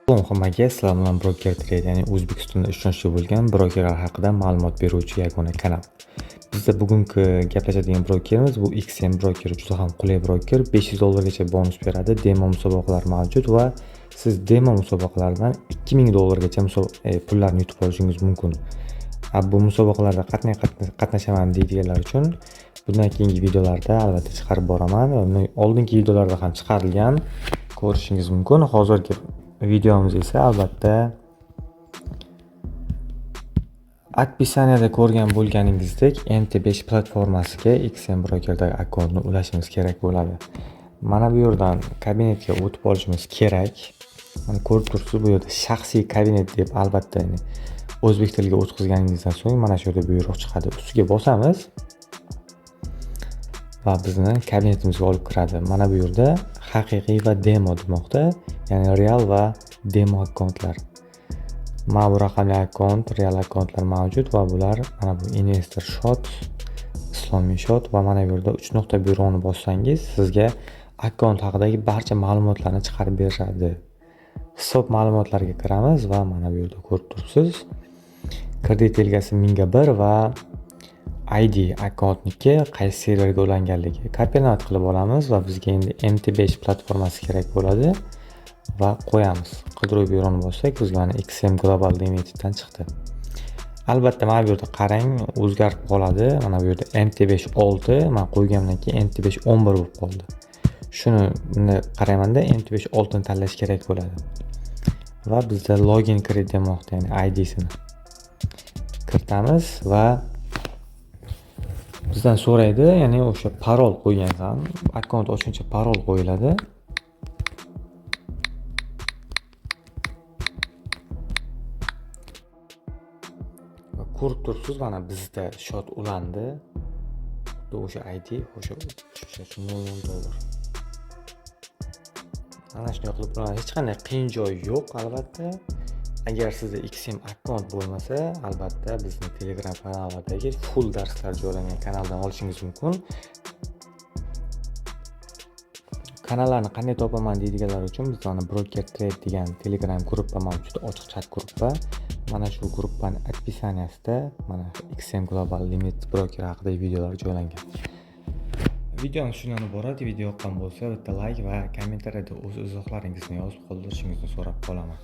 Hammaga Assalomu alaykum Broker Trade, ya'ni O'zbekistonda ishonchli bo'lgan brokerlar haqida ma'lumot beruvchi yagona kanal. Bizda bugungi gaplashadigan brokerimiz bu XM broker, juda ham qulay broker. $500 gacha bonus beradi, demo musobaqalar mavjud va siz demo musobaqalardan $2000 gacha pullarni yutib olishingiz mumkin. Bu musobaqalarda qatnashaman deydiganlar uchun bundan keyingi videolarda albatta chiqarib boraman. Oldingi videolarda ham chiqarilgan, ko'rishingiz mumkin. Hozirgi videomiz esa albatta opisiyaniyada ko'rgan bo'lganingizdek MT5 platformasiga XM brokerdagi akkauntni ulashingiz kerak bo'ladi. Mana bu yerdan kabinetga o'tib olishimiz kerak. Mana ko'rib turibsiz, bu yerda shaxsiy kabinet deb albatta o'zbek tiliga o'tkazganingizdan so'ng mana shu yerda buyruq chiqadi. Ustiga bosamiz va bizni kabinetimizga olib kiradi. Mana bu yerda haqiqiy va demo demoqda, ya'ni real va demo akkauntlar. Mana bu raqamli akkaunt, real akkauntlar mavjud va bular mana bu investor shot, islomiy shot va mana bu yerda 3 nuqta byuroni bossangiz sizga akkaunt haqidagi barcha ma'lumotlarni chiqarib beradi. Hisob ma'lumotlariga kiramiz va mana bu yerda ko'rib turibsiz. Kredit belgisi 1001 va ID akkauntniki qaysi serverga ulanganligi kopirovать qilib olamiz va bizga endi MT5 platformasi kerak bo'ladi va qo'yamiz. Qidiruv byuroni bossak bizga mana XM Global Limiteddan chiqdi. Albatta mana bu yerda qarang, o'zgarib qoladi. Mana bu yerda MT5 6, men qo'ygandan keyin MT5 11 bo'lib qoldi. Shuni bunday qaraymanda MT5 6 ni tanlash kerak bo'ladi. Va bizda login kirit demoqda, ya'ni ID'sini kiritamiz va bizdan so'raydi, ya'ni o'sha parol qo'ygansan, akkaunt ochguncha parol qo'yiladi. Va ko'rib turibsiz, mana bizda shot ulandi. O'sha ID, o'sha $0.00. Mana shunday qilib ulanadi. Hech qanday qiyin joyi yo'q albatta. Agar sizda XM akkaunt bo'lmasa, albatta bizni Telegram kanalidagi full darslar joylangan kanaldan olishingiz mumkin. Kanallarni qanday topaman deydiganlar uchun bizda Broker Trade degan Telegram gruppa mavjud, ochiq chat gruppa. Mana shu gruppaning opisiyaniyasida mana XM Global Limit broker haqidagi videolar joylangan. Videoning shundan iborat. Video yoqqan bo'lsa, bitta like va kommentariyada o'z izohlaringizni yozib qoldirishingizni so'rab qolaman.